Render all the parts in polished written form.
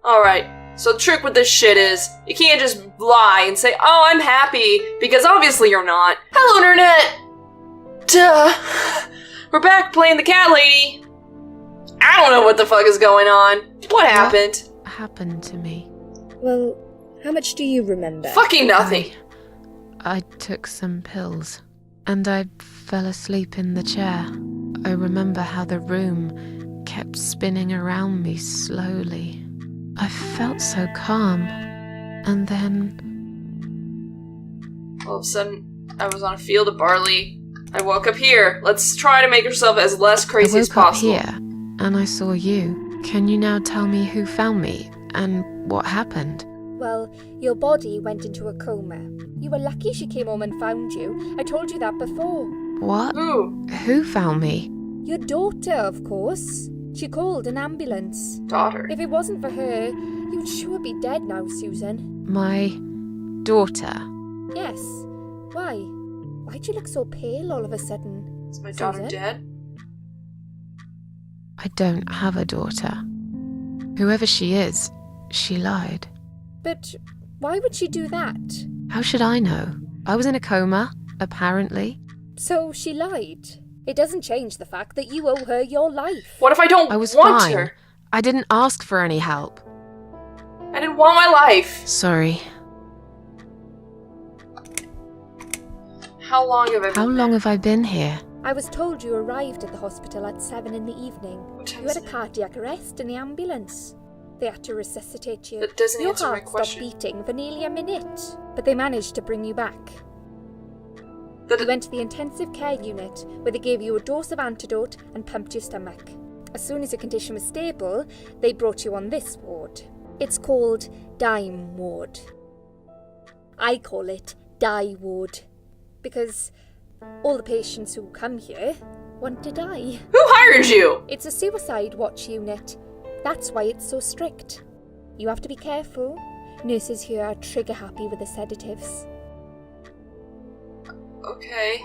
Alright, so the trick with this shit is, you can't just lie and say, oh, I'm happy, because obviously you're not. Hello, Internet! Duh. We're back playing the cat lady. I don't know what the fuck is going on. What happened? What happened to me? Well, how much do you remember? Fucking nothing. I took some pills, and I fell asleep in the chair. I remember how the room kept spinning around me slowly. I felt so calm, and then... All of a sudden, I was on a field of barley. I woke up here. Let's try to make yourself as less crazy as possible. I woke up here, and I saw you. Can you now tell me who found me, and what happened? Well, your body went into a coma. You were lucky she came home and found you. I told you that before. What? Who found me? Your daughter, of course. She called an ambulance. Daughter. If it wasn't for her, you'd sure be dead now, Susan. My daughter? Yes. Why? Why'd you look so pale all of a sudden? Is my daughter Susan? dead? I don't have a daughter. Whoever she is, she lied. But why would she do that? How should I know? I was in a coma, apparently. So she lied. It doesn't change the fact that you owe her your life. What if I don't I was want fine. her? I didn't ask for any help. I didn't want my life. Sorry. How long have I been How long have I been here? I was told you arrived at the hospital at 7 in the evening. What time You had is a it? cardiac arrest in the ambulance. They had to resuscitate you. That doesn't Your answer my heart stopped question. beating for nearly a minute, but they managed to bring you back. That You went to the intensive care unit, where they gave you a dose of antidote and pumped your stomach. As soon as your condition was stable, they brought you on this ward. It's called Dime Ward. I call it Die Ward, because all the patients who come here want to die. Who hired you? It's a suicide watch unit. That's why it's so strict. You have to be careful. Nurses here are trigger happy with the sedatives. Okay.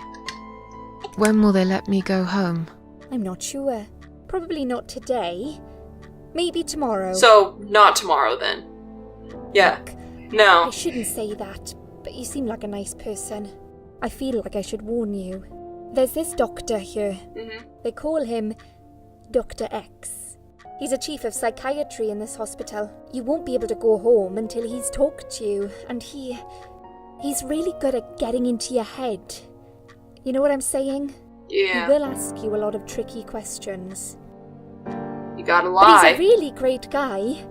When will they let me go home? I'm not sure. Probably not today. Maybe tomorrow. So, not tomorrow then. Yeah. I No. shouldn't say that, but you seem like a nice person. I feel like I should warn you. There's this doctor here. They call him Dr. X. He's a chief of psychiatry in this hospital. You won't be able to go home until he's talked to you, and he's really good at getting into your head. You know what I'm saying? Yeah. He will ask you a lot of tricky questions. You gotta But lie. he's a really great guy.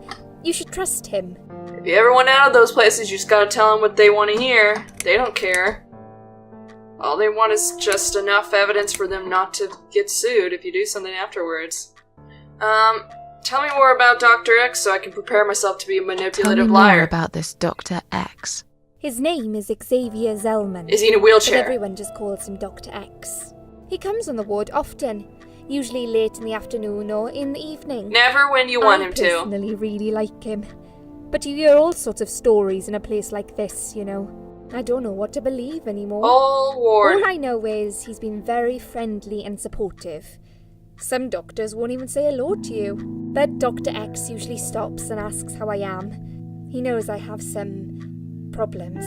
You should trust him. If you ever went out of those places, you just gotta tell them what they want to hear. They don't care. All they want is just enough evidence for them not to get sued if you do something afterwards. Tell me more about Dr. X so I can prepare myself to be a Tell me manipulative more liar. about this Dr. X. His name is Xavier Zellman. Is he in a But wheelchair? everyone just calls him Dr. X. He comes on the ward often, usually late in the afternoon or in the evening. Never when you want him I to. personally really like him. But you hear all sorts of stories in a place like this, you know. I don't know what to believe anymore. All ward. All I know is he's been very friendly and supportive. Some doctors won't even say hello to you. But Dr. X usually stops and asks how I am. He knows I have some problems.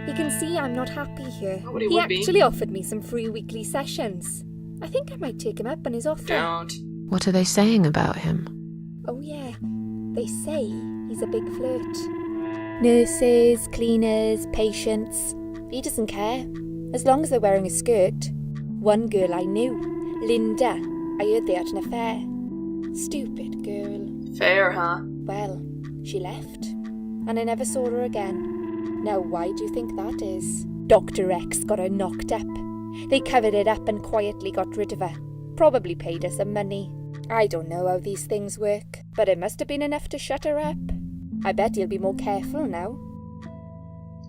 He can see I'm not happy here. Nobody He would be. actually offered me some free weekly sessions. I think I might take him up on his offer. Don't. What are they saying about him? Oh yeah, they say he's a big flirt. Nurses, cleaners, patients. He doesn't care, as long as they're wearing a skirt. One girl I knew, Linda, I heard they had an affair. Stupid girl. Fair, huh? Well, she left, and I never saw her again. Now why do you think that is? Dr. X got her knocked up. They covered it up and quietly got rid of her. Probably paid her some money. I don't know how these things work, but it must have been enough to shut her up. I bet he'll be more careful now.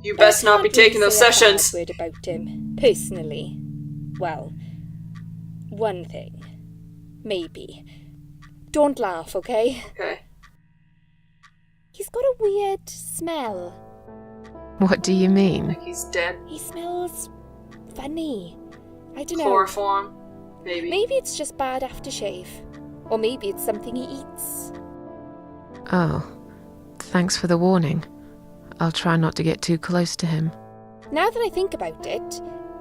You best not be taking those sessions. Word about him, personally. Well, one thing. Maybe. Don't laugh, okay? Okay. He's got a weird smell. What do you mean? Like he's dead. He smells funny. I don't know. Chloroform. Maybe. Maybe it's just bad aftershave. Or maybe it's something he eats. Oh, thanks for the warning. I'll try not to get too close to him. Now that I think about it,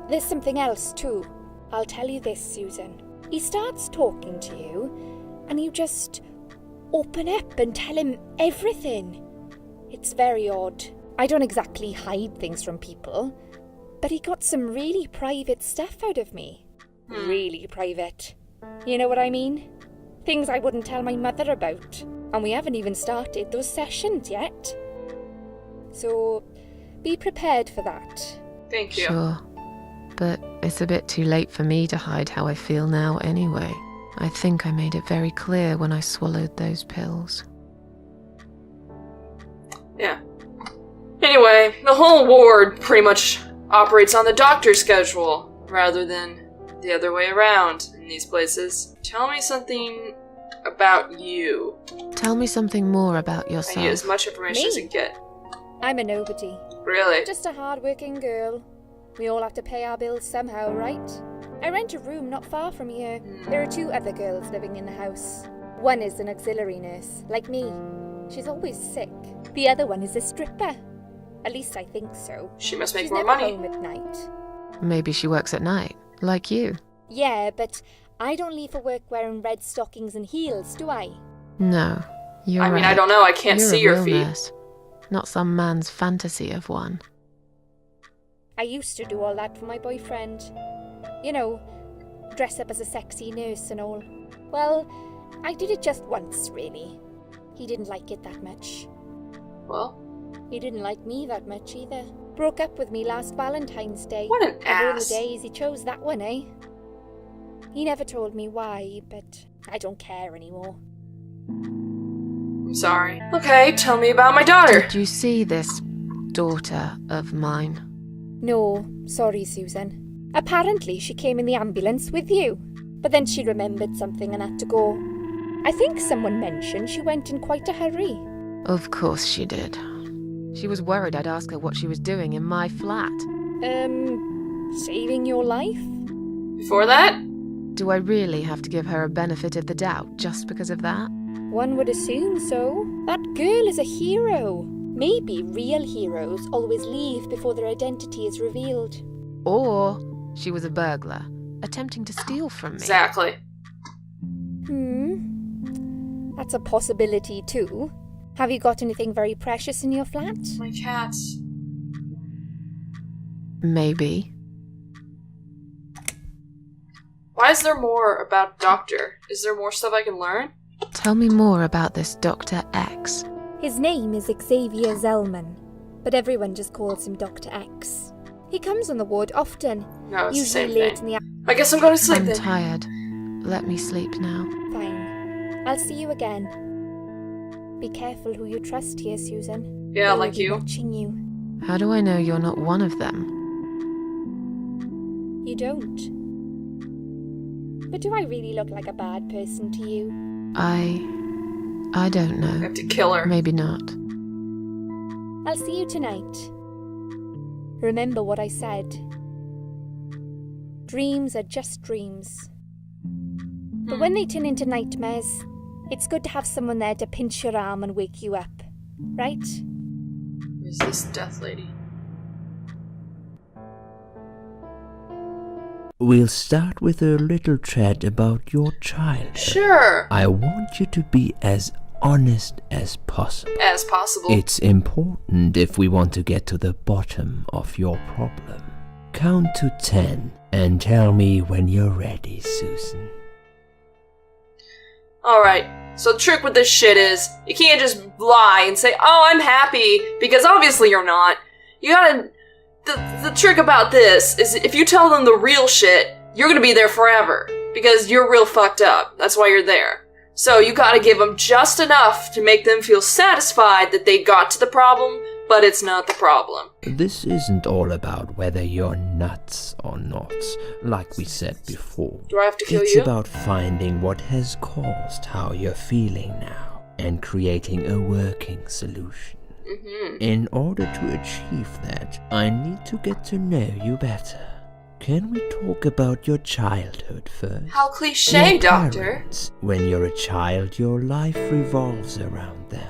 there's something else too. I'll tell you this, Susan. He starts talking to you, and you just open up and tell him everything. It's very odd. I don't exactly hide things from people, but he got some really private stuff out of me. Really private. You know what I mean? Things I wouldn't tell my mother about. And we haven't even started those sessions yet. So, be prepared for that. Thank you. Sure. But it's a bit too late for me to hide how I feel now anyway. I think I made it very clear when I swallowed those pills. Yeah. Anyway, the whole ward pretty much operates on the doctor's schedule, rather than the other way around in these places. Tell me something about you. Tell me something more about I yourself. need as much information as I can get. I'm a nobody. Really? Just a hard-working girl. We all have to pay our bills somehow, right? I rent a room not far from here. There are 2 other girls living in the house. One is an auxiliary nurse, like me. She's always sick. The other one is a stripper. At least I think so. She must make She's more never money. home at night. Maybe she works at night, like you. Yeah, but I don't leave for work wearing red stockings and heels, do I? No, you're I mean, right. I don't know. I can't You're see a your real feet. nurse, not some man's fantasy of one. I used to do all that for my boyfriend. You know, dress up as a sexy nurse and all. Well, I did it just once, really. He didn't like it that much. Well, He didn't like me that much either. Broke up with me last Valentine's Day. what an Of all the ass. days, he chose that one, eh? He never told me why, but I don't care anymore. I'm sorry. Okay, tell me about my daughter. Did you see this daughter of mine? No, sorry, Susan. Apparently she came in the ambulance with you, but then she remembered something and had to go. I think someone mentioned she went in quite a hurry. Of course she did. She was worried I'd ask her what she was doing in my flat. Saving your life? Before that? Do I really have to give her a benefit of the doubt just because of that? One would assume so. That girl is a hero. Maybe real heroes always leave before their identity is revealed. Or she was a burglar, attempting to steal from me. Exactly. That's a possibility too. Have you got anything very precious in your flat? My cats. Maybe. Why is there more about Doctor? Is there more stuff I can learn? Tell me more about this Dr. X. His name is Xavier Zellman, but everyone just calls him Dr. X. He comes on the ward often, No, it's the usually same late thing. in the I guess I'm going to sleep I'm then. tired. Let me sleep now. Fine. I'll see you again. Be careful who you trust here, Susan. Yeah, They will like be you. watching you. How do I know you're not one of them? You don't. But do I really look like a bad person to you? I don't I know. have to kill her. Maybe not. I'll see you tonight. Remember what I said. Dreams are just dreams. But when they turn into nightmares, it's good to have someone there to pinch your arm and wake you up. Right? Who's this death lady? We'll start with a little chat about your child. Sure. I want you to be as honest as possible. As possible. It's important if we want to get to the bottom of your problem. Count to 10 and tell me when you're ready, Susan. Alright, so the trick with this shit is, you can't just lie and say, oh, I'm happy, because obviously you're not. You gotta... The trick about this is if you tell them the real shit, you're gonna be there forever, because you're real fucked up. That's why you're there. So you gotta give them just enough to make them feel satisfied that they got to the problem, but it's not the problem. This isn't all about whether you're nuts or not, like we said before. Do I have to kill It's you? about finding what has caused how you're feeling now and creating a working solution. In order to achieve that, I need to get to know you better. Can we talk about your childhood first? How cliche, Your Doctor. parents. When you're a child, your life revolves around them.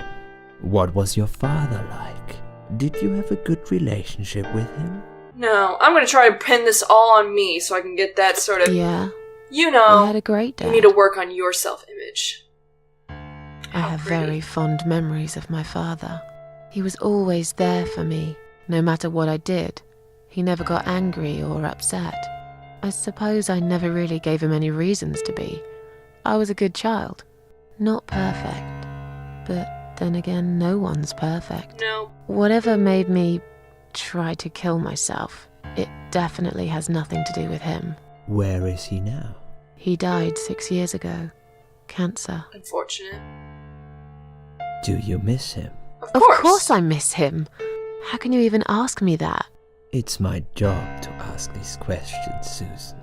What was your father like? Did you have a good relationship with him? No, I'm gonna try to pin this all on me so I can get that sort of... Yeah, You I know, had a great dad. you need to work on your self-image. I have pretty. very fond memories of my father. He was always there for me, no matter what I did. He never got angry or upset. I suppose I never really gave him any reasons to be. I was a good child. Not perfect. But then again, no one's perfect. No. Whatever made me try to kill myself, it definitely has nothing to do with him. Where is he now? He died 6 years ago. Cancer. Unfortunate. Do you miss him? Of course I miss him. How can you even ask me that? It's my job to ask these questions, Susan.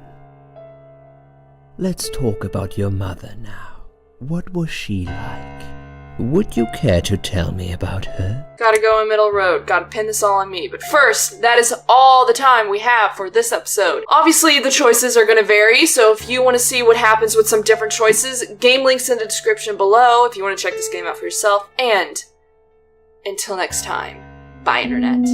Let's talk about your mother now. What was she like? Would you care to tell me about her? Gotta go in middle road. Gotta pin this all on me. But first, that is all the time we have for this episode. Obviously, the choices are gonna vary, so if you want to see what happens with some different choices, game links in the description below if you want to check this game out for yourself. And until next time, bye, Internet.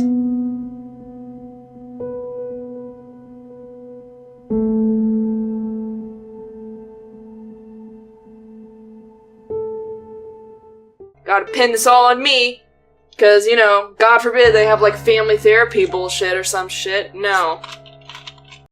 Gotta pin this all on me, because, you know, God forbid they have, like, family therapy bullshit or some shit. No.